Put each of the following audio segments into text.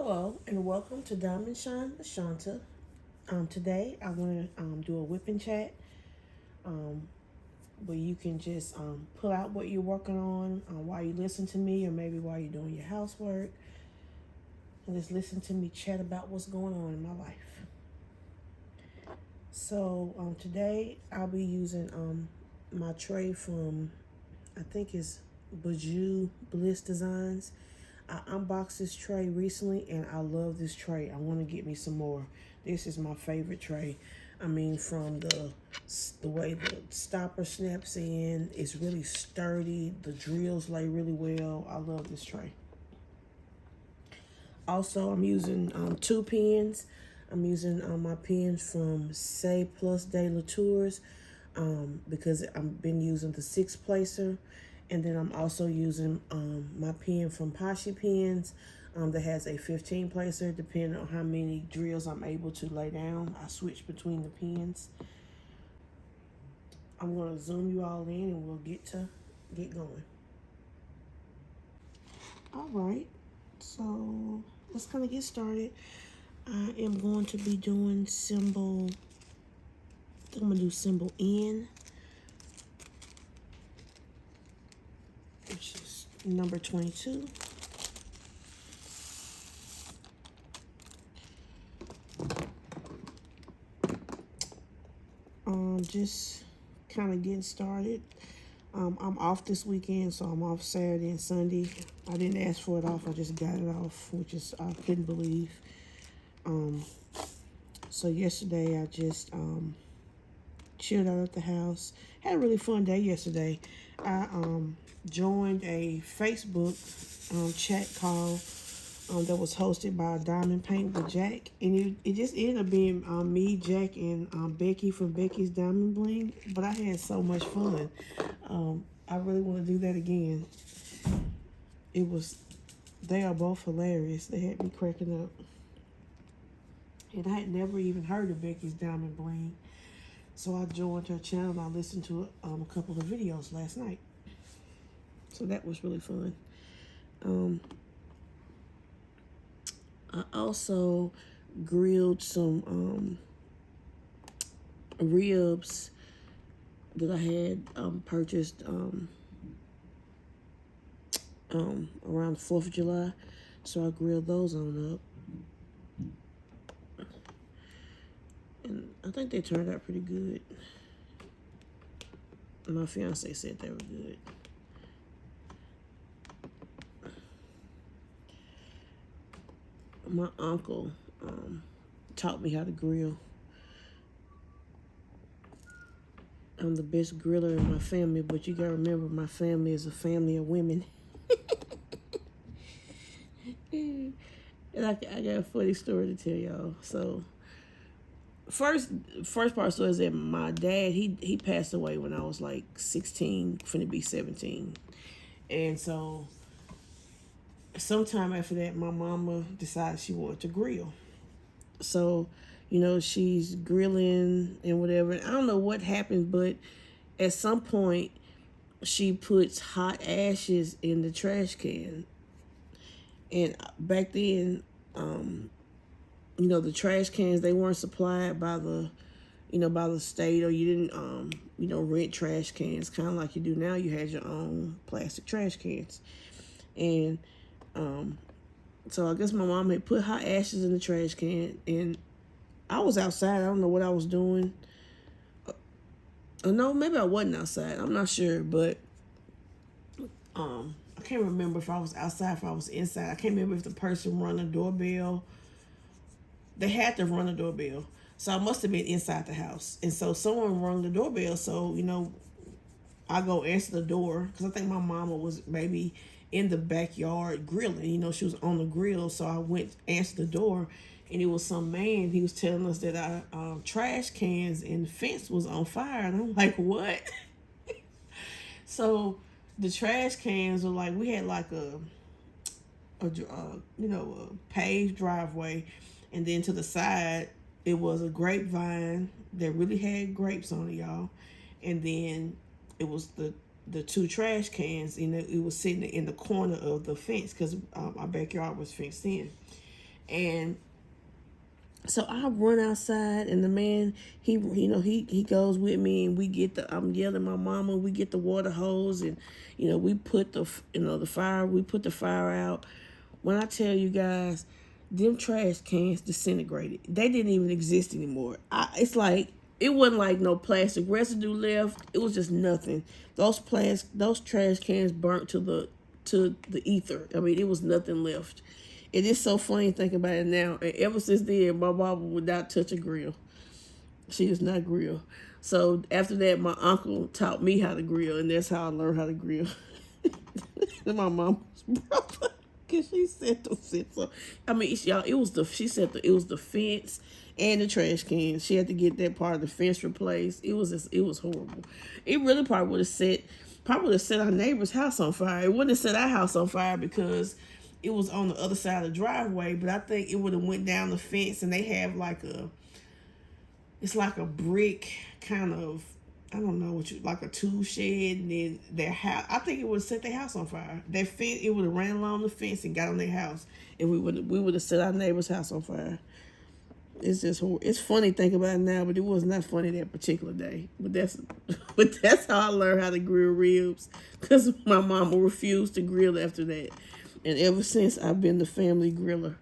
Hello and welcome to Diamond Shine with Shanta. Today I want to do a whipping chat um, where you can just pull out what you're working on while you listen to me, or maybe while you're doing your housework, and just listen to me chat about what's going on in my life. So today I'll be using my tray from, I think it's Bajou Bliss Designs. I unboxed this tray recently and I love this tray. I want to get me some more. This is my favorite tray. I mean, from the way the stopper snaps in, it's really sturdy. The drills lay really well. I love this tray. Also, I'm using two pens. I'm using my pens from Say Plus de la Tours because I've been using the 6 placer. And then I'm also using my pen from Pashi Pens that has a 15 placer. Depending on how many drills I'm able to lay down, I switch between the pens. I'm going to zoom you all in and we'll get going. All right, so let's kind of get started. I am going to be doing symbol, I'm going to do symbol N, which is number 22. Just kind of getting started. I'm off this weekend, so I'm off Saturday and Sunday. I didn't ask for it off, I just got it off, which is, I couldn't believe. So yesterday I just chilled out at the house. Had a really fun day yesterday. I joined a Facebook chat call that was hosted by Diamond Paint with Jack, and it just ended up being me, Jack, and Becky from Becky's Diamond Bling. But I had so much fun. I really want to do that again. They are both hilarious. They had me cracking up. And I had never even heard of Becky's Diamond Bling. So I joined her channel and I listened to a couple of videos last night. So that was really fun. I also grilled some ribs that I had purchased around the 4th of July. So I grilled those on up. And I think they turned out pretty good. My fiance said they were good. My uncle taught me how to grill. I'm the best griller in my family, but you gotta remember my family is a family of women. And I got a funny story to tell y'all. So first part so is that my dad, he passed away when I was like 16, finna be 17. And so sometime after that, my mama decided she wanted to grill. So, she's grilling and whatever. I don't know what happened, but at some point, she puts hot ashes in the trash can. And back then, the trash cans, they weren't supplied by the state, or you didn't, rent trash cans, kind of like you do now. You had your own plastic trash cans. And so I guess my mom had put hot ashes in the trash can, and I was outside. I don't know what I was doing. No, maybe I wasn't outside. I'm not sure, but I can't remember if I was outside, if I was inside. I can't remember if the person rung the doorbell. They had to run the doorbell, so I must have been inside the house. And so someone rung the doorbell, so I go answer the door because I think my mama was maybe in the backyard grilling. She was on the grill, so I went answer the door, and it was some man. He was telling us that our trash cans and the fence was on fire, and I'm like, what? So the trash cans were like, we had like a paved driveway, and then to the side it was a grapevine that really had grapes on it, y'all. And then it was the 2 trash cans, it was sitting in the corner of the fence because our backyard was fenced in. And so I run outside, and the man, he goes with me, and we get I'm yelling my mama. We get the water hose, and we put the fire. We put the fire out. When I tell you guys, them trash cans disintegrated. They didn't even exist anymore. It's like it wasn't like no plastic residue left. It was just nothing. Those trash cans burnt to the ether. I mean, it was nothing left. It is so funny thinking about it now. And ever since then, my mama would not touch a grill. She does not grill. So after that, my uncle taught me how to grill, and that's how I learned how to grill. And my mama's brother, cause she said the fence. So I mean, y'all, it was it was the fence and the trash can. She had to get that part of the fence replaced. It was horrible. It really probably would have set our neighbor's house on fire. It wouldn't have set our house on fire because it was on the other side of the driveway, but I think it would have went down the fence, and they have it's like a brick kind of, I don't know like a tool shed, and then their house, I think it would have set their house on fire. Their fence, it would have ran along the fence and got on their house, and we would have set our neighbor's house on fire. It's just horrible. It's funny thinking about it now, but it was not funny that particular day. But that's how I learned how to grill ribs, because my mama refused to grill after that. And ever since, I've been the family griller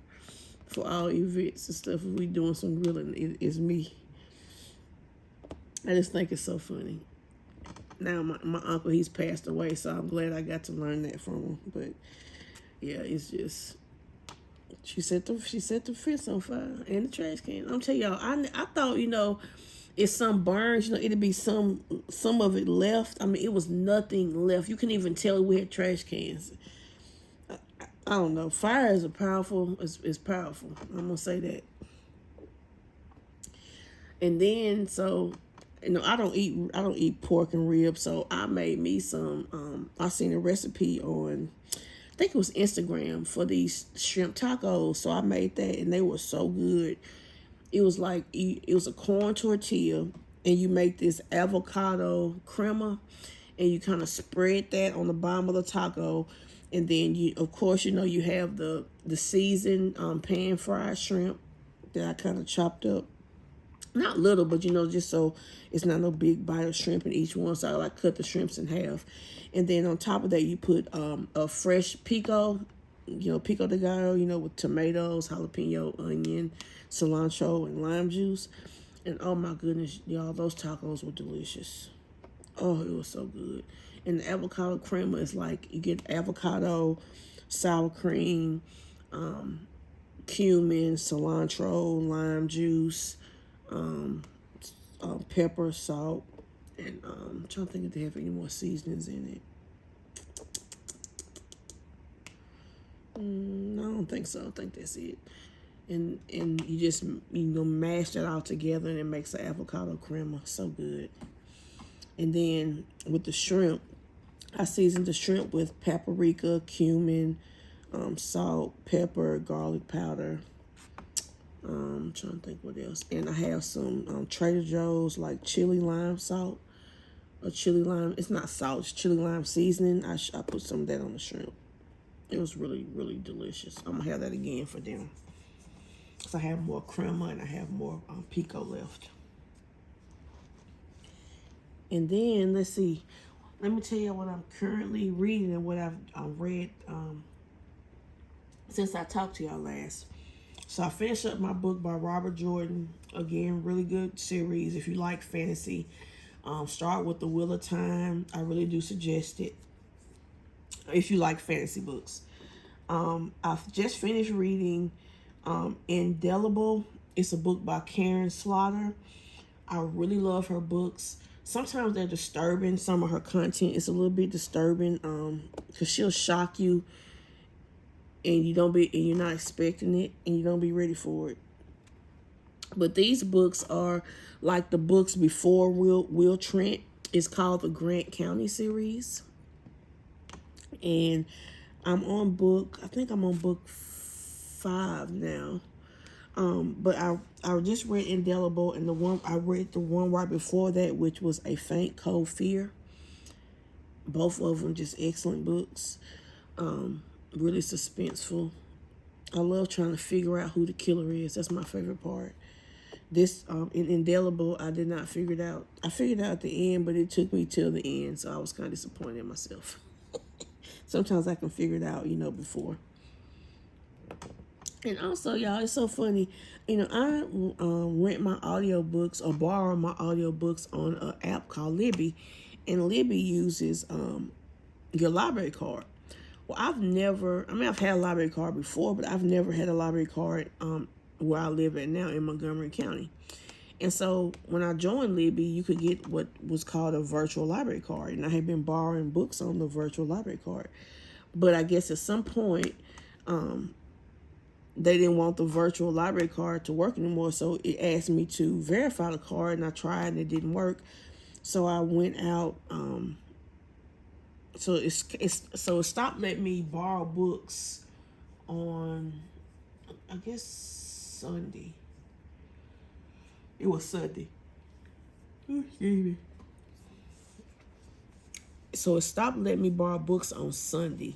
for all events and stuff. If we doing some grilling, it's me. I just think it's so funny. Now my uncle, he's passed away, so I'm glad I got to learn that from him. But yeah, it's just she set the fence on fire and the trash can. I'm telling y'all, I thought if some burns, it'd be some of it left. I mean, it was nothing left. You couldn't even tell we had trash cans. I don't know. Fire is powerful. It's powerful. I'm gonna say that. And then so, I don't eat pork and ribs. So I made me some. I seen a recipe on, I think it was Instagram, for these shrimp tacos. So I made that, and they were so good. It was like it was a corn tortilla, and you make this avocado crema, and you kind of spread that on the bottom of the taco. And then you have the seasoned pan fried shrimp that I kind of chopped up, not little, but just so it's not no big bite of shrimp in each one. So I cut the shrimps in half, and then on top of that you put a fresh pico, pico de gallo, with tomatoes, jalapeno, onion, cilantro, and lime juice. And oh my goodness, y'all, those tacos were delicious. Oh, it was so good. And the avocado crema is like you get avocado, sour cream, cumin, cilantro, lime juice, pepper, salt, and I'm trying to think if they have any more seasonings in it. I don't think so. I think that's it. And you just mash that all together, and it makes the avocado crema so good. And then with the shrimp, I seasoned the shrimp with paprika, cumin, salt, pepper, garlic powder. I'm trying to think what else. And I have some Trader Joe's like chili lime salt. Or chili lime. It's not salt, it's chili lime seasoning. I put some of that on the shrimp. It was really, really delicious. I'm going to have that again for them. So I have more crema, and I have more pico left. And then, let's see. Let me tell you what I'm currently reading and what I've read since I talked to y'all last. So I finished up my book by Robert Jordan. Again, really good series. If you like fantasy, start with The Wheel of Time. I really do suggest it if you like fantasy books. I've just finished reading Indelible. It's a book by Karen Slaughter. I really love her books. Sometimes they're disturbing. Some of her content is a little bit disturbing because she'll shock you, and you're not expecting it, and you don't be ready for it. But these books are like the books before Will Trent. It's called the Grant County series, and I think I'm on book 5 now. But I just read Indelible, and I read the one right before that, which was A Faint Cold Fear. Both of them just excellent books. Really suspenseful. I love trying to figure out who the killer is. That's my favorite part. This in Indelible, I did not figure it out. I figured it out at the end, but it took me till the end, so I was kind of disappointed in myself. Sometimes I can figure it out, before. And also, y'all, it's so funny. I rent my audiobooks or borrow my audiobooks on an app called Libby. And Libby uses your library card. Well, I've had a library card before, but I've never had a library card where I live at now in Montgomery County. And so when I joined Libby, you could get what was called a virtual library card. And I had been borrowing books on the virtual library card. But I guess at some point, they didn't want the virtual library card to work anymore. So it asked me to verify the card, and I tried and it didn't work. So I went out. So it stopped letting me borrow books on, I guess, Sunday. It was Sunday. Excuse me. So it stopped letting me borrow books on Sunday.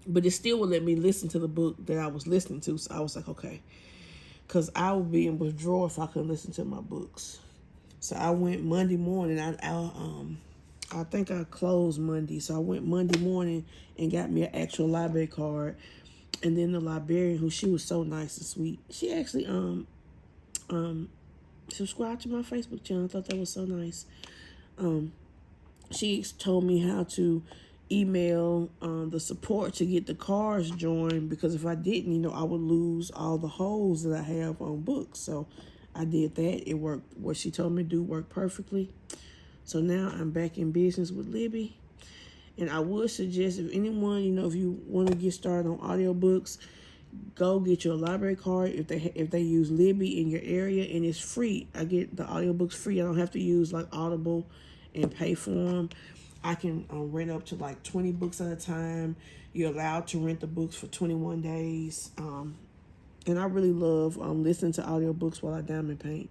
But it still would let me listen to the book that I was listening to. So I was like, okay. Because I would be in withdrawal if I couldn't listen to my books. So I went Monday morning. I think I closed Monday. So I went Monday morning and got me an actual library card. And then the librarian, she was so nice and sweet, she actually subscribed to my Facebook channel. I thought that was so nice. She told me how to email the support to get the cards joined, because if I didn't, I would lose all the holes that I have on books. So I did that. It worked. What she told me to do worked perfectly. So now I'm back in business with Libby. And I would suggest, if anyone, if you want to get started on audiobooks, go get your library card if they use Libby in your area, and it's free. I get the audiobooks free. I don't have to use like Audible and pay for them. I can rent up to like 20 books at a time. You're allowed to rent the books for 21 days. And I really love listening to audiobooks while I diamond paint.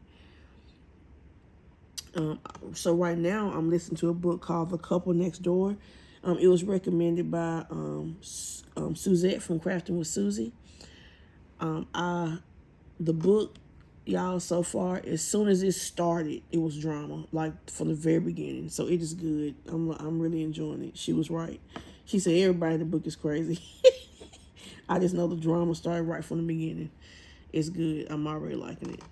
So right now I'm listening to a book called The Couple Next Door. It was recommended by Suzette from Crafting with Susie. The book, y'all, so far, as soon as it started, it was drama, like from the very beginning. So it is good. I'm really enjoying it. She was right. She said everybody in the book is crazy. I just know the drama started right from the beginning. It's good. I'm already liking it.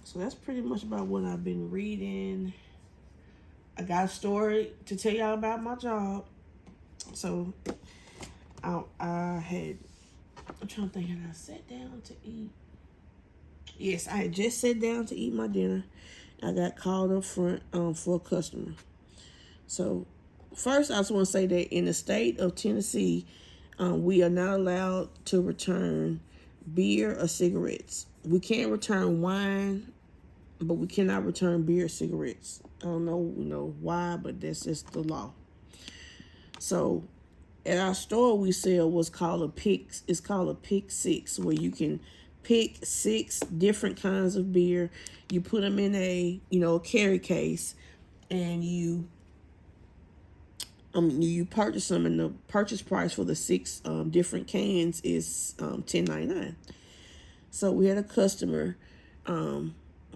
So that's pretty much about what I've been reading. I got a story to tell y'all about my job. So I'm trying to think, had I sat down to eat? Yes, I had just sat down to eat my dinner. I got called up front for a customer. So first, I just want to say that in the state of Tennessee, we are not allowed to return beer or cigarettes. We can't return wine, but we cannot return beer or cigarettes. I don't know, why, but that's just the law. So at our store, we sell what's called a pick. It's called a pick 6, where you can pick 6 different kinds of beer. You put them in a carry case, and you purchase them, and the purchase price for the 6 different cans is $10.99. So we had a customer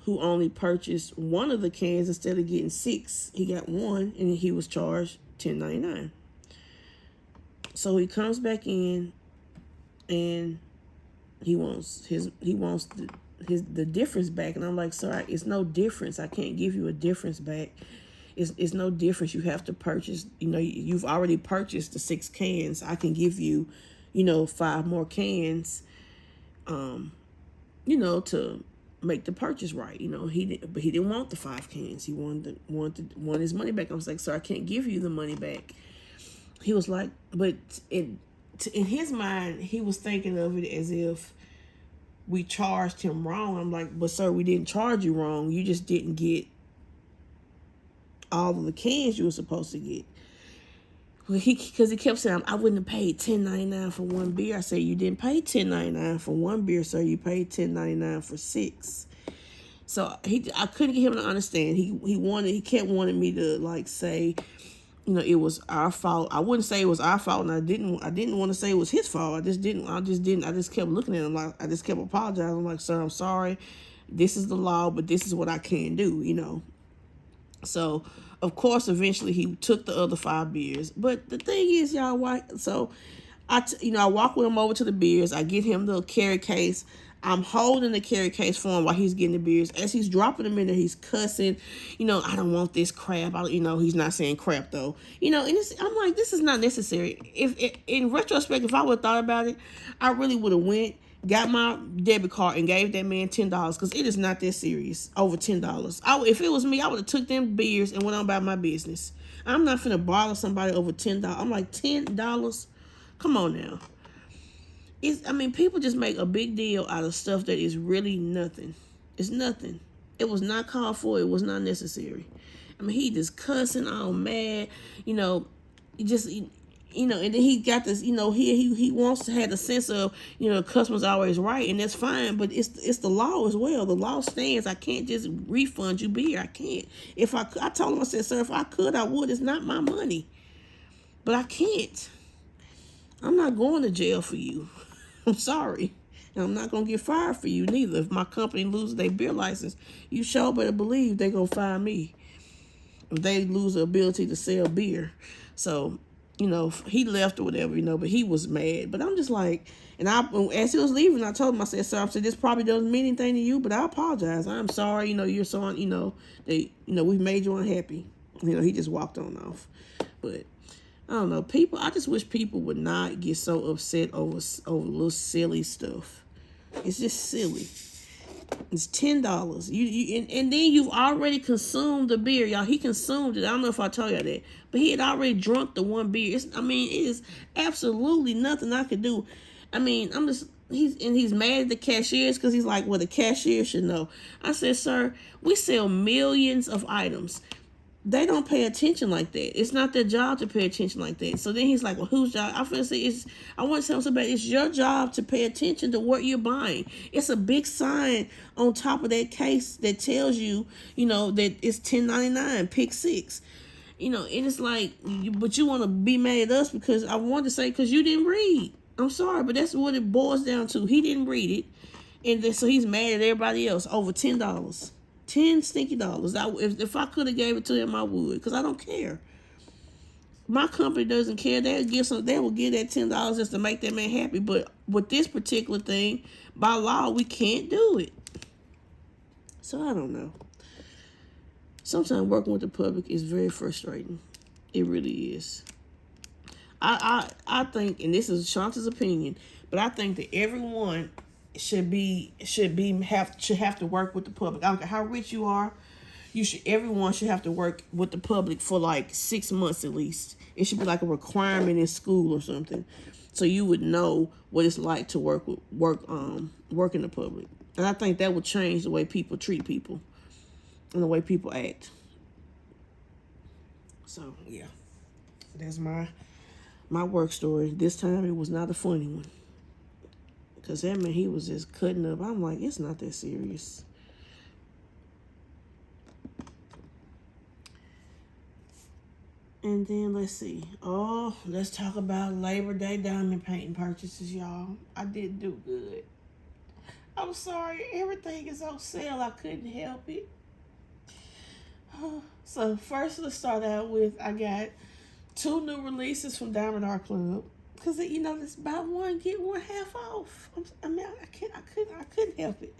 who only purchased one of the cans instead of getting 6. He got one, and he was charged $10.99. So he comes back in, and he wants the difference back, and I'm like, sir, it's no difference. I can't give you a difference back. It's no difference. You have to purchase. You've already purchased the 6 cans. I can give you, 5 more cans. To make the purchase right. He didn't want the 5 cans. He wanted his money back. I was like, sir, I can't give you the money back. He was like, but in his mind, he was thinking of it as if we charged him wrong. I'm like, but sir, we didn't charge you wrong. You just didn't get all of the cans you were supposed to get. Because he kept saying, I wouldn't have paid $10.99 for one beer. I said, you didn't pay $10.99 for one beer, sir. You paid $10.99 for 6. So I couldn't get him to understand. He kept wanting me to say, you know, it was our fault. I wouldn't say it was our fault, and I didn't want to say it was his fault. I just didn't. I just kept looking at him like I just kept apologizing. I'm like, sir, I'm sorry. This is the law, but this is what I can do. You know. So, of course, eventually he took the other 5 beers. But the thing is, y'all, why? So, I walk with him over to the beers. I get him the carry case. I'm holding the carry case for him while he's getting the beers. As he's dropping them in there, he's cussing. You know, I don't want this crap. He's not saying crap though. You know, and I'm like, this is not necessary. If in retrospect, if I would have thought about it, I really would have went, got my debit card, and gave that man $10 because it is not that serious. Over $10. If it was me, I would have took them beers and went on about my business. I'm not finna bother somebody over $10. I'm like, $10. Come on now. People just make a big deal out of stuff that is really nothing. It's nothing. It was not called for. It was not necessary. He just cussing all mad. You know, and then he got this. You know, he wants to have the sense of, the customer's always right, and that's fine. But it's the law as well. The law stands. I can't just refund you beer. I can't. If I told him, I said, sir, if I could, I would. It's not my money, but I can't. I'm not going to jail for you. I'm sorry. And I'm not going to get fired for you neither. If my company loses their beer license, you sure better believe they're going to fire me. If they lose the ability to sell beer. So, he left or whatever, but he was mad. But I'm just like, and as he was leaving, I told him, I said, sir, this probably doesn't mean anything to you, but I apologize. I'm sorry, you're so, we've made you unhappy. He just walked on off. But I don't know, I just wish people would not get so upset over little silly stuff. It's just silly. It's $10. And then you've already consumed the beer, y'all. He consumed it. I don't know if I told y'all that, but he had already drunk the one beer. It is absolutely nothing I could do. He's mad at the cashiers because he's like, well, the cashier should know. I said, sir, we sell millions of items. They don't pay attention like that. It's not their job to pay attention like that. So then he's like, well, whose job? I feel say I want to tell somebody, it's your job to pay attention to what you're buying. It's a big sign on top of that case that tells you, that it's $10.99, pick 6. And it's like, but you want to be mad at us because I wanted to say, because you didn't read. I'm sorry, but that's what it boils down to. He didn't read it. And then, so he's mad at everybody else over $10. 10 stinky dollars. If I could have gave it to him, I would, because I don't care. My company doesn't care. They will give that $10 just to make that man happy. But with this particular thing, by law, we can't do it. So I don't know. Sometimes working with the public is very frustrating. It really is. I think, and this is Shanta's opinion, but I think that everyone should have to work with the public. I don't care how rich you are. Everyone should have to work with the public for like 6 months at least. It should be like a requirement in school or something, so you would know what it's like to work in the public. And I think that would change the way people treat people and the way people act. So yeah, that's my work story. This time it was not a funny one. Because that man, he was just cutting up. I'm like, it's not that serious. And then, let's see. Oh, let's talk about Labor Day diamond painting purchases, y'all. I didn't do good. I'm sorry. Everything is on sale. I couldn't help it. So, first, let's start out with, I got 2 new releases from Diamond Art Club. Because, it's buy one, get one half off. I couldn't help it.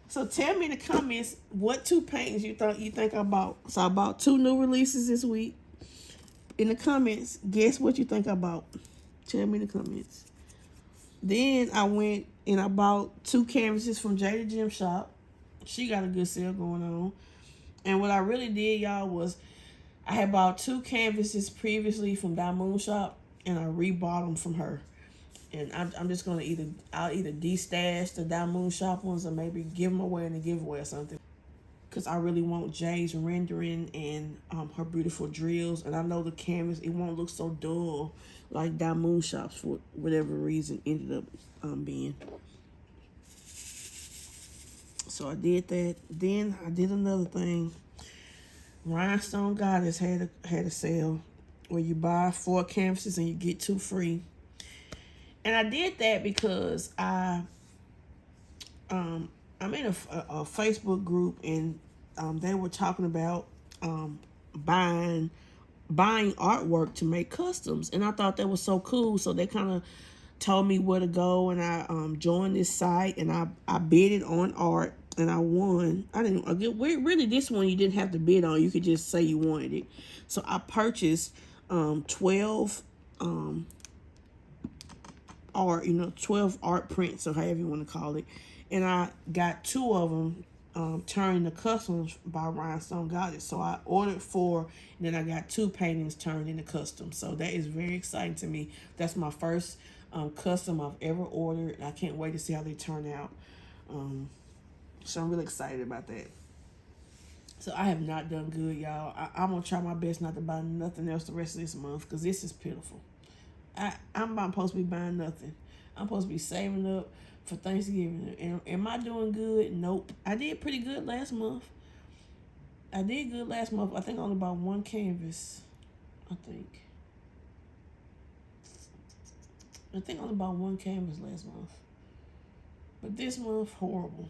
So tell me in the comments what 2 paintings you think I bought. So I bought 2 new releases this week. In the comments, guess what you think I bought. Tell me in the comments. Then I went and I bought 2 canvases from Jada Gem Shop. She got a good sale going on. And what I really did, y'all, was I had bought 2 canvases previously from Diamond Shop. And I rebought them from her. And I'm just going to I'll either de-stash the Diamond Shop ones or maybe give them away in a giveaway or something. Because I really want Jay's rendering and her beautiful drills. And I know the canvas, it won't look so dull like Diamond Shops for whatever reason ended up being. So I did that. Then I did another thing. Rhinestone Goddess had a sale. where you buy 4 canvases and you get 2 free. And I did that because I'm in a Facebook group, and they were talking about buying artwork to make customs, and I thought that was so cool. So they kind of told me where to go, and I joined this site, and I bid it on art, and I won. I didn't really, this one you didn't have to bid on, you could just say you wanted it. So I purchased 12 art, 12 art prints, or however you want to call it, and I got 2 of them turned into customs by Rhinestone Goddess. So I ordered 4, and then I got 2 paintings turned into customs. So that is very exciting to me. That's my first custom I've ever ordered, and I can't wait to see how they turn out. So I'm really excited about that. So I have not done good, y'all. I'm going to try my best not to buy nothing else the rest of this month, because this is pitiful. I'm not supposed to be buying nothing. I'm supposed to be saving up for Thanksgiving. And am I doing good? Nope. I did pretty good last month. I think I only bought 1 canvas. I think I only bought 1 canvas last month. But this month, horrible.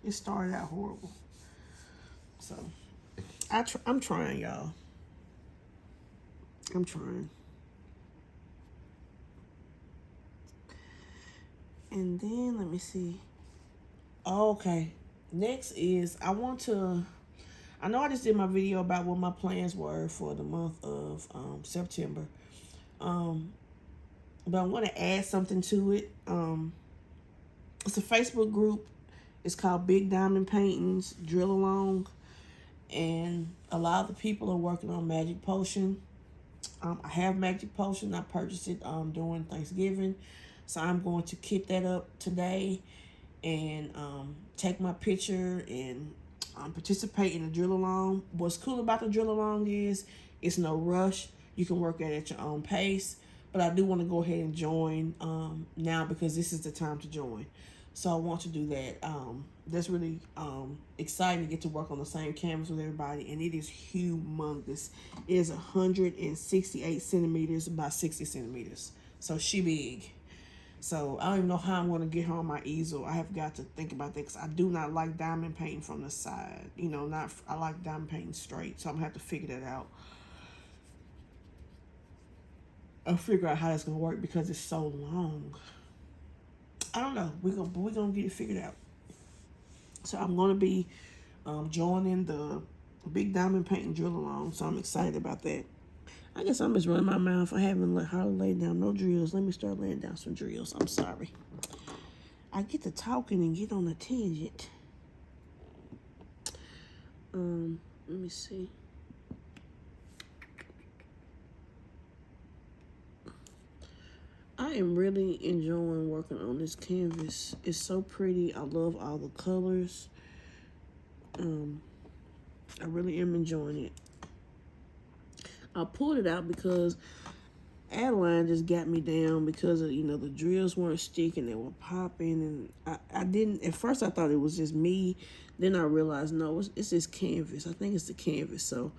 It started out horrible. So, I'm trying, y'all. I'm trying. And then, let me see. Okay. Next is, I know I just did my video about what my plans were for the month of September. But I want to add something to it. It's a Facebook group. It's called Big Diamond Paintings Drill Along. And a lot of the people are working on Magic Potion. I have Magic Potion. I purchased it during Thanksgiving. So I'm going to kit that up today and take my picture and participate in the drill along. What's cool about the drill along is it's no rush. You can work at your own pace. But I do want to go ahead and join now, because this is the time to join. So I want to do that. That's really exciting to get to work on the same canvas with everybody. And it is humongous. It is 168 centimeters by 60 centimeters. So she big. So I don't even know how I'm going to get her on my easel. I have got to think about that, because I do not like diamond painting from the side. I like diamond painting straight. So I'm going to have to figure that out. I'll figure out how that's going to work, because it's so long. I don't know. We're gonna get it figured out. So I'm going to be joining the Big Diamond Painting Drill Along. So I'm excited about that. I guess I'm just running my mouth. I haven't hardly laid down no drills. Let me start laying down some drills. I'm sorry. I get to talking and get on a tangent. Let me see. I am really enjoying working on this canvas. It's so pretty. I love all the colors. I really am enjoying it. I pulled it out because Adeline just got me down because of, the drills weren't sticking, they were popping, and I didn't, at first I thought it was just me. Then I realized, no, it's this canvas. I think it's the canvas. So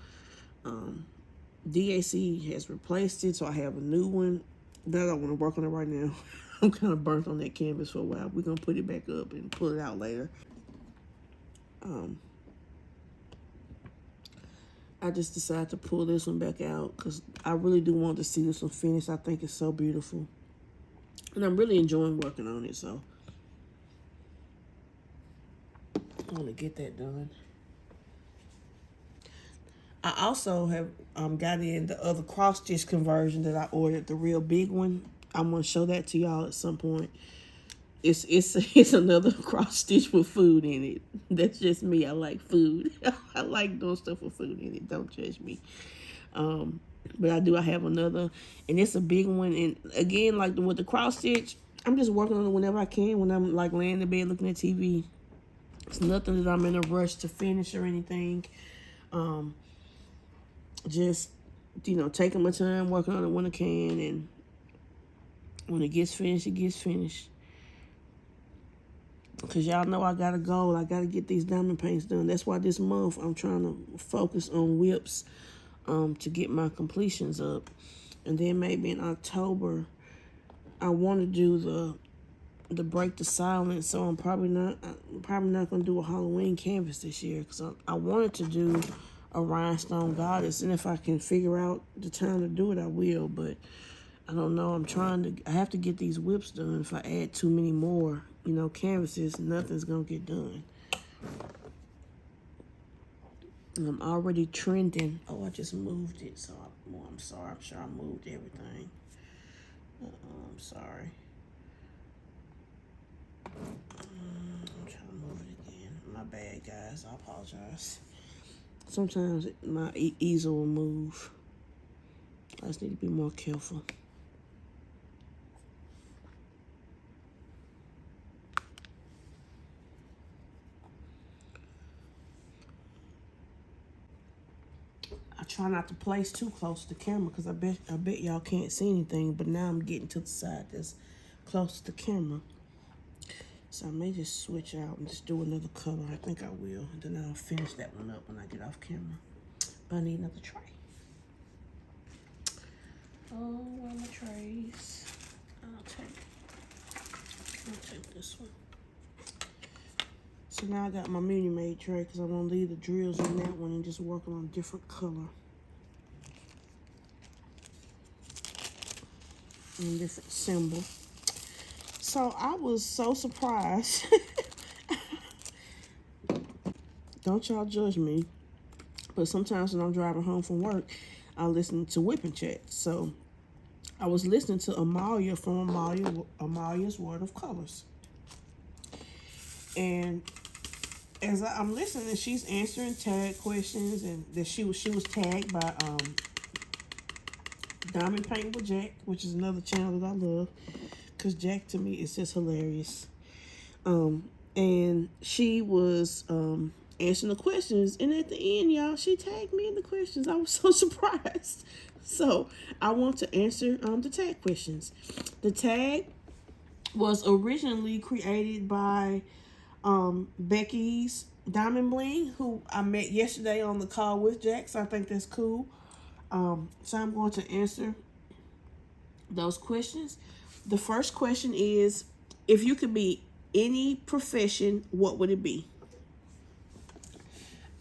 DAC has replaced it, so I have a new one, but I don't want to work on it right now. I'm kind of burnt on that canvas for a while. We're going to put it back up and pull it out later. I just decided to pull this one back out because I really do want to see this one finished. I think it's so beautiful. And I'm really enjoying working on it, so I want to get that done. I also have got in the other cross-stitch conversion that I ordered, the real big one. I'm going to show that to y'all at some point. It's another cross stitch with food in it. That's just me. I like food. I like doing stuff with food in it. Don't judge me. But I have another, and it's a big one. And again, like with the cross stitch, I'm just working on it whenever I can. When I'm like laying in bed looking at TV, it's nothing that I'm in a rush to finish or anything. Just taking my time working on it when I can, and when it gets finished, it gets finished. Because y'all know I got a goal. I got to get these diamond paints done. That's why this month I'm trying to focus on WIPs to get my completions up. And then maybe in October, I want to do the break the silence. So I'm probably not gonna do a Halloween canvas this year, because I wanted to do a rhinestone goddess, and if I can figure out the time to do it, I will. But I don't know. I have to get these WIPs done. If I add too many more, canvases, nothing's gonna get done. And I'm already trending. Oh, I just moved it, so I'm sorry. I'm sure I moved everything. I'm sorry. I'm trying to move it again. My bad, guys. I apologize. Sometimes my easel will move. I just need to be more careful. I try not to place too close to the camera, because I bet y'all can't see anything, but now I'm getting to the side that's close to the camera. So I may just switch out and just do another color. I think I will. And then I'll finish that one up when I get off camera. But I need another tray. Oh, where are my trays? I'll take this one. So now I got my Mini Made tray, because I'm going to leave the drills in that one and just work on a different color. And different symbol. So I was so surprised. Don't y'all judge me. But sometimes when I'm driving home from work, I listen to WIP and Chat. So I was listening to Amalia from Amalia's World of Colors. And as I'm listening, she's answering tag questions, and that she was tagged by Diamond Paint with Jack, which is another channel that I love, because Jack to me is just hilarious. And she was answering the questions, and at the end, y'all, she tagged me in the questions. I was so surprised. So I want to answer the tag questions. The tag was originally created by Becky's Diamond Bling, who I met yesterday on the call with Jack, so I think that's cool. So I'm going to answer those questions. The first question is, if you could be any profession, what would it be?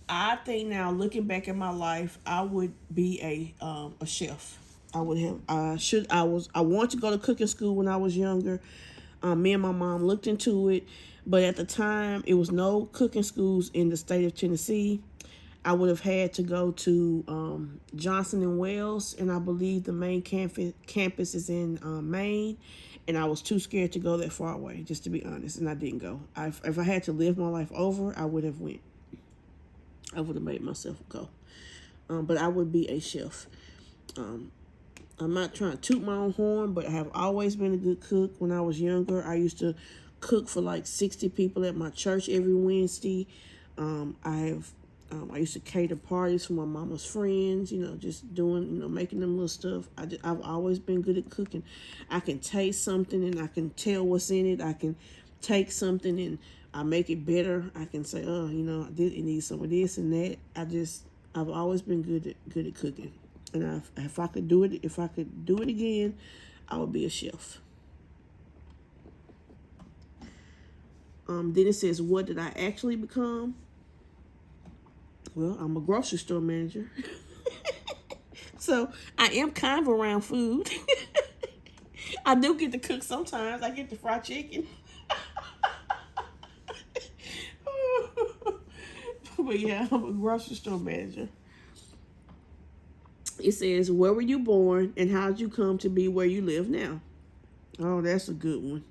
I think now, looking back at my life, I would be a chef. I wanted to go to cooking school when I was younger. Me and my mom looked into it, but at the time, it was no cooking schools in the state of Tennessee. I would have had to go to Johnson and Wales, and I believe the main campus is in Maine, and I was too scared to go that far away, just to be honest, and I didn't go. If I had to live my life over, I would have went. I would have made myself go. But I would be a chef. I'm not trying to toot my own horn, but I have always been a good cook. When I was younger, I used to cook for like 60 people at my church every Wednesday. I used to cater parties for my mama's friends, just doing, making them little stuff. I've always been good at cooking. I can taste something and I can tell what's in it. I can take something and I make it better. I can say, oh, it needs some of this and that. I've always been good at cooking. And if I could do it again, I would be a chef. Then it says, what did I actually become? Well, I'm a grocery store manager. So I am kind of around food. I do get to cook sometimes. I get to fry chicken. But yeah, I'm a grocery store manager. It says, where were you born and how did you come to be where you live now? Oh, that's a good one.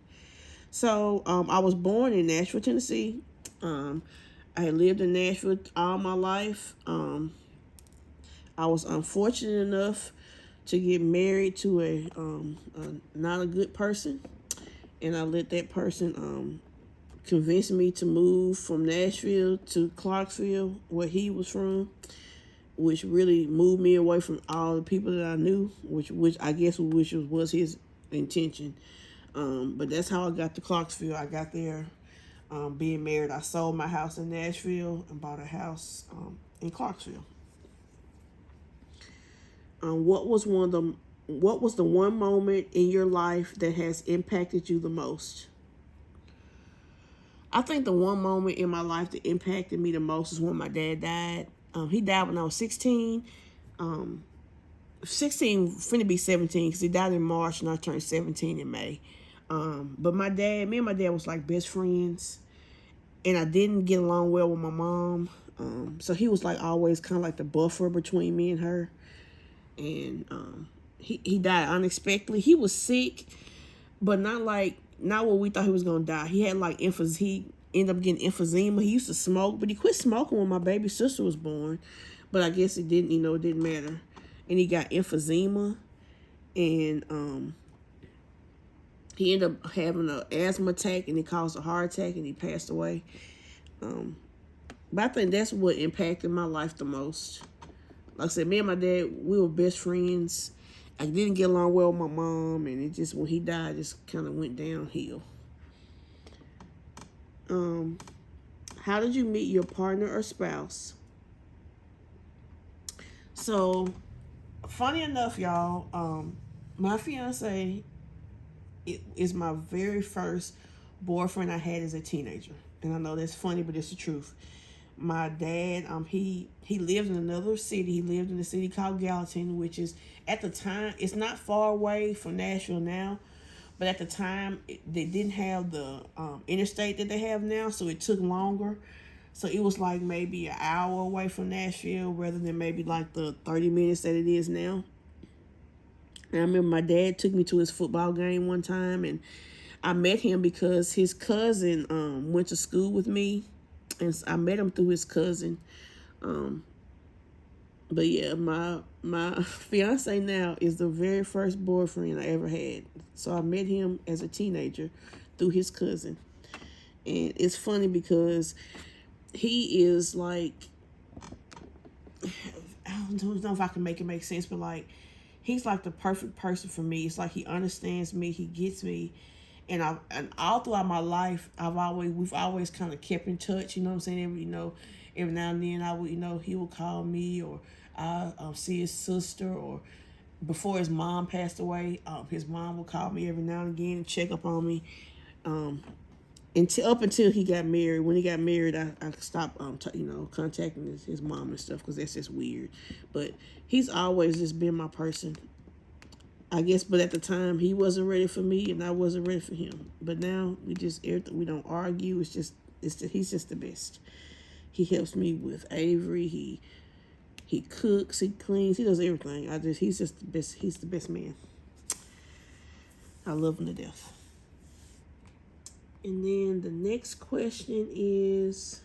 So I was born in Nashville, Tennessee. I had lived in Nashville all my life. I was unfortunate enough to get married to a not a good person, and I let that person convince me to move from Nashville to Clarksville, where he was from, which really moved me away from all the people that I knew, which I guess was his intention. But that's how I got to Clarksville. I got there being married. I sold my house in Nashville and bought a house in Clarksville. What was the one moment in your life that has impacted you the most? I think the one moment in my life that impacted me the most is when my dad died. He died when I was 16. 16, finna be 17, because he died in March and I turned 17 in May. But me and my dad was like best friends, and I didn't get along well with my mom. So he was like always kind of like the buffer between me and her. And he died unexpectedly. He was sick, but not what we thought he was gonna die. He had like emphysema. He ended up getting emphysema. He used to smoke, but he quit smoking when my baby sister was born. But I guess it didn't, it didn't matter. And he got emphysema, and he ended up having an asthma attack, and it caused a heart attack, and he passed away. But I think that's what impacted my life the most. Like I said, me and my dad, we were best friends. I didn't get along well with my mom, and it just, when he died, just kind of went downhill. How did you meet your partner or spouse? So, funny enough, y'all, my fiance is my very first boyfriend I had as a teenager. And I know that's funny, but it's the truth. My dad, he lived in another city. He lived in a city called Gallatin, which is, at the time, it's not far away from Nashville now, but at the time, they didn't have the interstate that they have now, so it took longer. So it was like maybe an hour away from Nashville rather than maybe like the 30 minutes that it is now. And I remember my dad took me to his football game one time, and I met him because his cousin went to school with me, and I met him through his cousin. But yeah, my fiance now is the very first boyfriend I ever had. So I met him as a teenager through his cousin. And it's funny because he is like, I don't know if I can make it make sense, but like, he's like the perfect person for me. It's like he understands me, he gets me. And all throughout my life, we've always kind of kept in touch. You know what I'm saying? Every now and then he will call me, or I see his sister, or before his mom passed away, his mom would call me every now and again and check up on me. Up until he got married. When he got married, I stopped contacting his mom and stuff, because that's just weird. But he's always just been my person, I guess. But at the time, he wasn't ready for me, and I wasn't ready for him. But now we don't argue. He's just the best. He helps me with Avery. He cooks, he cleans, he does everything. He's just the best. He's the best man. I love him to death. And then the next question is,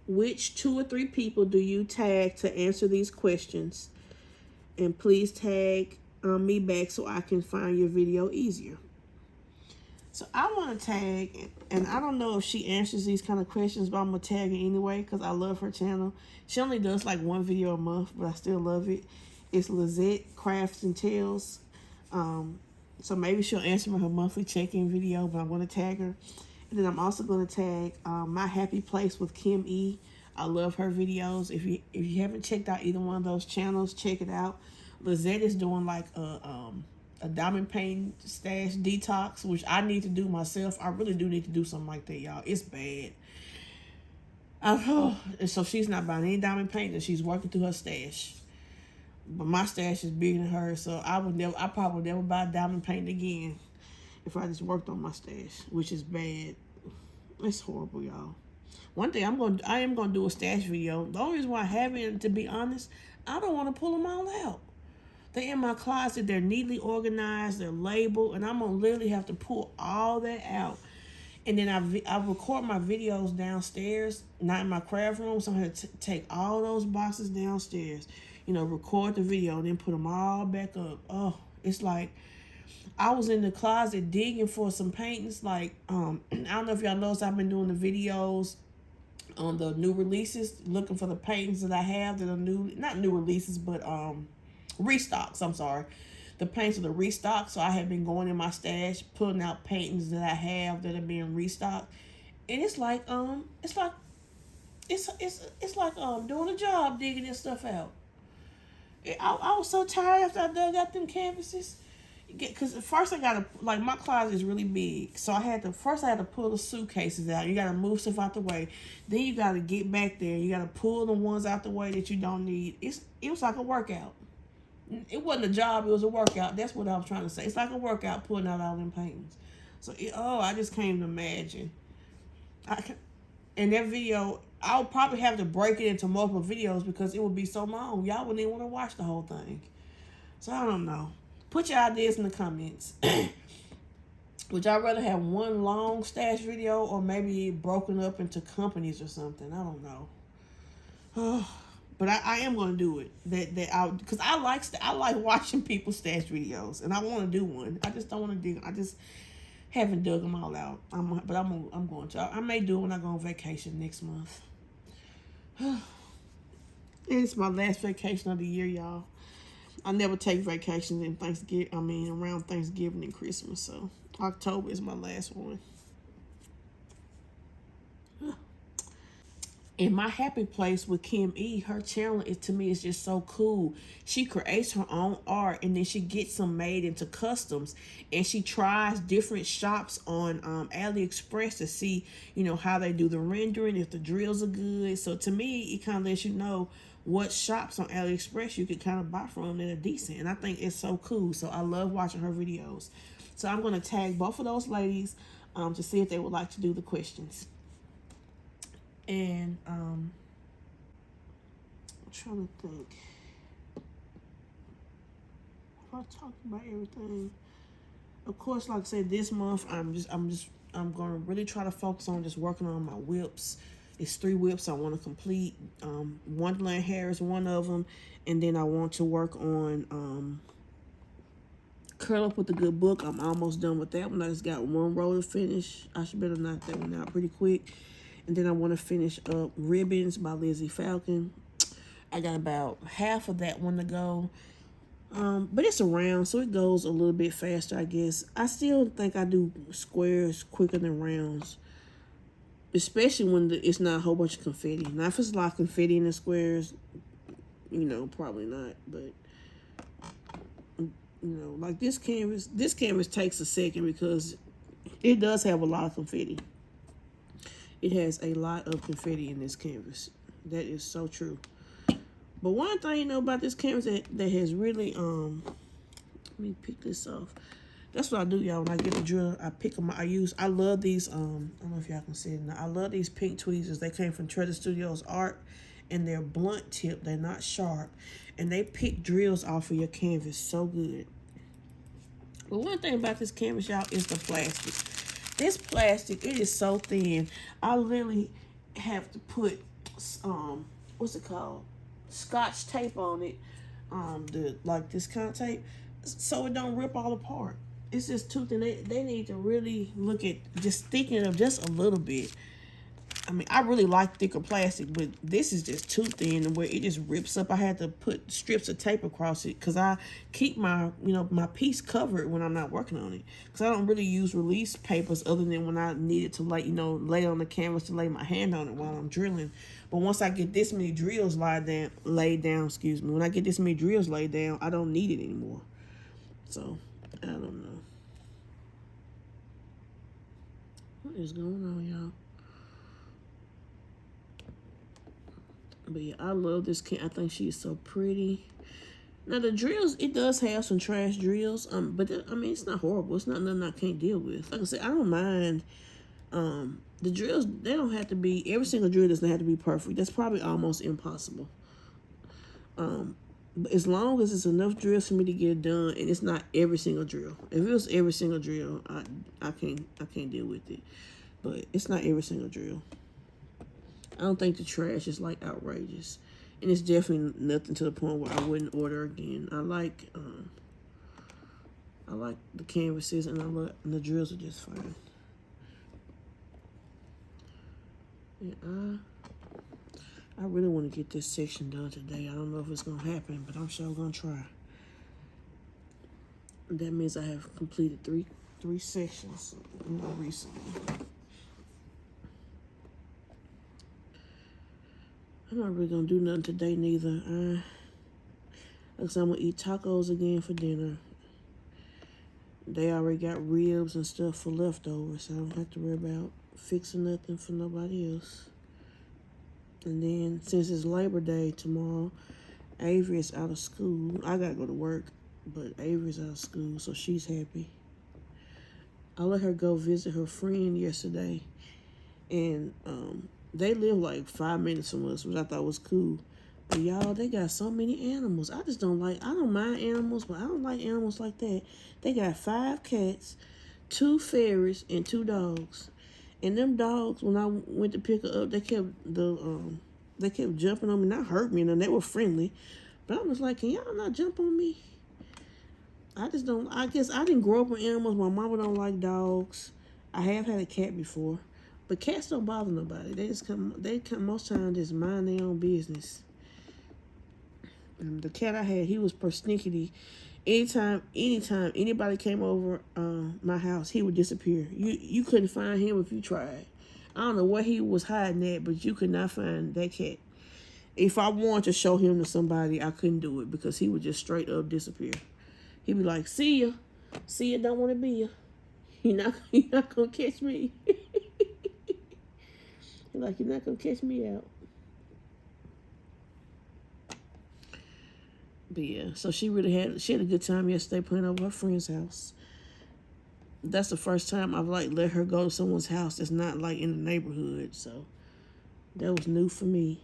which 2 or 3 people do you tag to answer these questions? And please tag me back so I can find your video easier. So I want to tag, and I don't know if she answers these kind of questions, but I'm going to tag her anyway because I love her channel. She only does like 1 video a month, but I still love it. It's Lizette Crafts and Tales. So maybe she'll answer her monthly check-in video, but I'm going to tag her. And then I'm also going to tag My Happy Place with Kim E. I love her videos. If you haven't checked out either one of those channels, check it out. Lizette is doing like a diamond paint stash detox, which I need to do myself. I really do need to do something like that, y'all. It's bad. And so she's not buying any diamond paint, and she's working through her stash. But my stash is bigger than hers, so I probably would never buy diamond paint again if I just worked on my stash, which is bad. It's horrible, y'all. One day I am gonna do a stash video. The only reason why I haven't, to be honest, I don't want to pull them all out. They're in my closet. They're neatly organized. They're labeled, and I'm gonna literally have to pull all that out. And then I record my videos downstairs, not in my craft room. So I'm gonna take all those boxes downstairs, record the video, and then put them all back up. Oh, it's like I was in the closet digging for some paintings. Like I don't know if y'all noticed, I've been doing the videos on the new releases, looking for the paintings that I have that are not new releases, but restocks. I'm sorry. The paints are the restock. So I have been going in my stash, pulling out paintings that I have that are being restocked. And it's like doing a job, digging this stuff out. I was so tired after I dug out them canvases. Because first I gotta, like, my closet is really big, so I had to pull the suitcases out. You gotta move stuff out the way, then you gotta get back there. You gotta pull the ones out the way that you don't need. It was like a workout. It wasn't a job, it was a workout. That's what I was trying to say. It's like a workout pulling out all them paintings. So I just can't even imagine. And that video, I'll probably have to break it into multiple videos because it would be so long. Y'all wouldn't even want to watch the whole thing. So I don't know. Put your ideas in the comments. Would y'all rather have one long stash video or maybe broken up into companies or something? I don't know. But I am gonna do it. Because I like watching people stash videos, and I want to do one. I just don't want to do. I just haven't dug them all out. I'm going to. I may do it when I go on vacation next month. It's my last vacation of the year, y'all. I never take vacations in around Thanksgiving and Christmas. So October is my last one. And my happy place with Kim E, her channel to me is just so cool. She creates her own art and then she gets them made into customs, and she tries different shops on AliExpress to see, how they do the rendering, if the drills are good. So to me, it kind of lets you know what shops on AliExpress you could kind of buy from that are decent. And I think it's so cool. So I love watching her videos. So I'm going to tag both of those ladies to see if they would like to do the questions. And I'm trying to think. If I talk about everything, of course, like I said, this month I'm going to really try to focus on just working on my WIPs. It's 3 WIPs I want to complete. Wonderland Hair is one of them, and then I want to work on Curl Up with a Good Book. I'm almost done with that one. I just got one row to finish. I should better knock that one out pretty quick. And then I want to finish up Ribbons by Lizzie Falcon. I got about half of that one to go. But it's a round, so it goes a little bit faster, I guess. I still think I do squares quicker than rounds. Especially when it's not a whole bunch of confetti. Now, if it's a lot of confetti in the squares, probably not. But, like this canvas takes a second because it does have a lot of confetti. It has a lot of confetti in this canvas. That is so true. But one thing about this canvas that has really let me pick this off. That's what I do, y'all. When I get the drill, I pick them. I love these. I don't know if y'all can see it now. I love these pink tweezers. They came from Treasure Studios Art, and they're blunt tip. They're not sharp, and they pick drills off of your canvas so good. But one thing about this canvas, y'all, is the plastic. This plastic, it is so thin. I literally have to put what's it called? Scotch tape on it. This kind of tape, so it don't rip all apart. It's just too thin. They need to really look at just thickening it up just a little bit. I mean, I really like thicker plastic, but this is just too thin where it just rips up. I had to put strips of tape across it because I keep my piece covered when I'm not working on it. Because I don't really use release papers other than when I need it to lay on the canvas to lay my hand on it while I'm drilling. But once I get this many drills laid down, when I get this many drills laid down, I don't need it anymore. So, I don't know. What is going on, y'all? But yeah, I love this can. I think she's so pretty. Now the drills, it does have some trash drills. But it's not horrible. It's not nothing I can't deal with. Like I said, I don't mind. The drills, they don't have to be. Every single drill doesn't have to be perfect. That's probably almost impossible. But as long as it's enough drills for me to get it done, and it's not every single drill. If it was every single drill, I can't deal with it. But it's not every single drill. I don't think the trash is like outrageous, and it's definitely nothing to the point where I wouldn't order again. I like the canvases, and the drills are just fine. And I really want to get this section done today. I don't know if it's gonna happen, but I'm sure gonna try. That means I have completed three sections recently. I'm not really gonna do nothing today neither. Because I'm going to eat tacos again for dinner. They already got ribs and stuff for leftovers, so I don't have to worry about fixing nothing for nobody else. And then, since it's Labor Day tomorrow, Avery is out of school. I got to go to work, but Avery's out of school, so she's happy. I let her go visit her friend yesterday, and they live like 5 minutes from us, which I thought was cool. But y'all, they got so many animals. I don't mind animals, but I don't like animals like that. They got 5 cats, 2 ferrets, and 2 dogs. And them dogs, when I went to pick her up, they kept jumping on me, not hurt me, and they were friendly. But I was like, can y'all not jump on me? I guess I didn't grow up with animals. My mama don't like dogs. I have had a cat before. But cats don't bother nobody. They come most times just mind their own business. The cat I had, he was persnickety. Anytime anybody came over my house, he would disappear. You couldn't find him if you tried. I don't know where he was hiding at, but you could not find that cat. If I wanted to show him to somebody, I couldn't do it because he would just straight up disappear. He'd be like, see ya, don't want to be ya. You're not gonna catch me. You're not gonna catch me out. But yeah, so she had a good time yesterday playing over her friend's house. That's the first time I've let her go to someone's house that's not in the neighborhood. So that was new for me.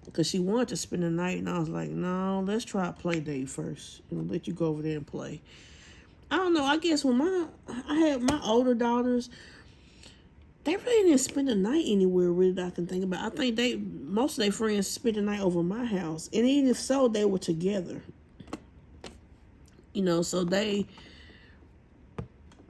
Because she wanted to spend the night, and I was like, no, let's try a play date first. Let you go over there and play. I don't know. I guess when I had my older daughters, they really didn't spend the night anywhere really that I can think about. I think most of their friends spent the night over my house. And even if so, they were together. So they...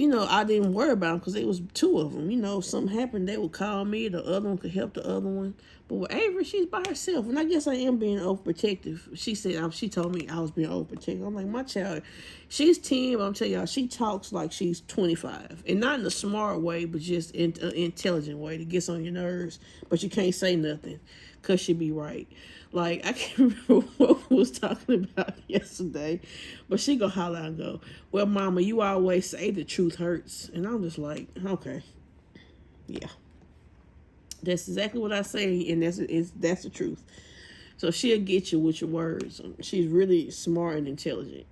I didn't worry about them because it was 2 of them. If something happened, they would call me. The other one could help the other one. But with Avery, she's by herself. And I guess I am being overprotective. She told me I was being overprotective. I'm like, my child, she's 10, but I'm telling y'all, she talks like she's 25. And not in a smart way, but just in an intelligent way that gets on your nerves. But you can't say nothing because she be right. I can't remember what we was talking about yesterday, but she gonna holler and go, well, mama, you always say the truth hurts. And I'm just like, okay, yeah. That's exactly what I say, and that's the truth. So she'll get you with your words. She's really smart and intelligent.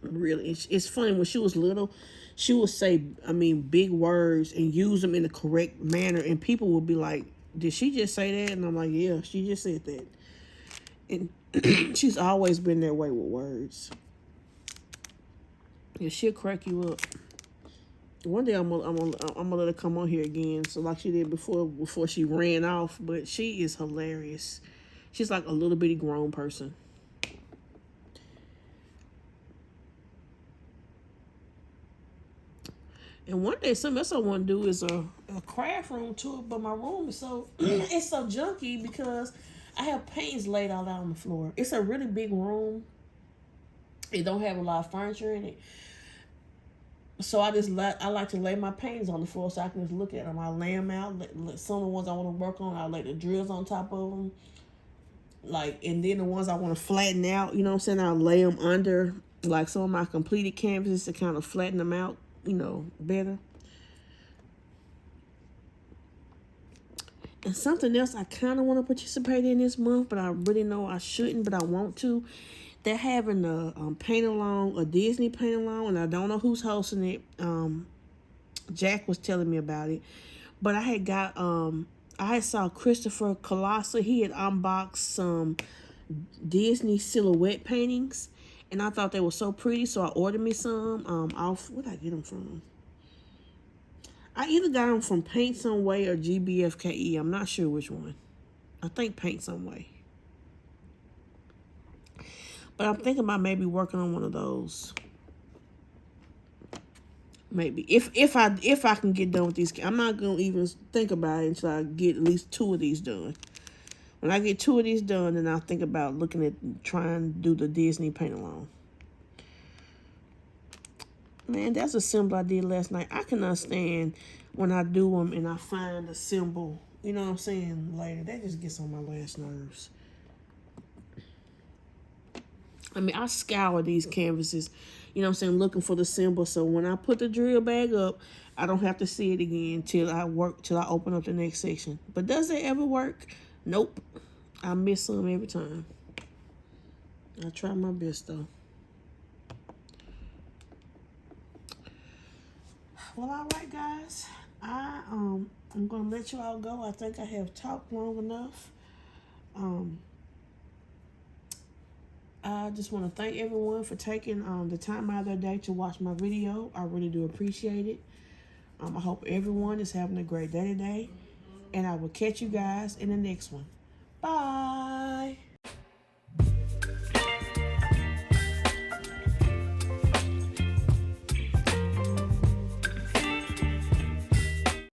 Really. It's funny, when she was little, she would say, big words and use them in the correct manner, and people would be like, did she just say that? And I'm like, yeah, she just said that. And she's always been that way with words. Yeah, she'll crack you up. One day I'm gonna let her come on here again, so like she did before she ran off. But she is hilarious. She's like a little bitty grown person. And one day, something else I want to do is a craft room tour, but my room is so it's so junky because I have paintings laid all out on the floor. It's a really big room. It don't have a lot of furniture in it, so I like to lay my paintings on the floor so I can just look at them. I lay them out. Some of the ones I want to work on, I lay the drills on top of them. And then the ones I want to flatten out, what I'm saying, I'll lay them under some of my completed canvases to kind of flatten them out. Better. And something else I kind of want to participate in this month, but I really know I shouldn't, but I want to. They're having a paint-along, a Disney paint-along, and I don't know who's hosting it. Jack was telling me about it. But I had saw Christopher Colossa. He had unboxed some Disney silhouette paintings. And I thought they were so pretty, so I ordered me some off. Where did I get them from? I either got them from Paint Some Way or GBFKE. I'm not sure which one. I think Paint Some Way. But I'm thinking about maybe working on one of those. Maybe if I can get done with these. I'm not gonna even think about it until I get at least 2 of these done. When I get 2 of these done, then I'll think about looking at trying to do the Disney paint-along. Man, that's a symbol I did last night. I can understand when I do them and I find a symbol, you know what I'm saying, later. That just gets on my last nerves. I mean, I scour these canvases, you know what I'm saying, looking for the symbol. So when I put the drill bag up, I don't have to see it again till I open up the next section. But does it ever work? Nope. I miss some every time. I try my best though. Well, all right, guys. I'm gonna let you all go. I think I have talked long enough. I just want to thank everyone for taking the time out of their day to watch my video. I really do appreciate it. I hope everyone is having a great day today. And I will catch you guys in the next one. Bye.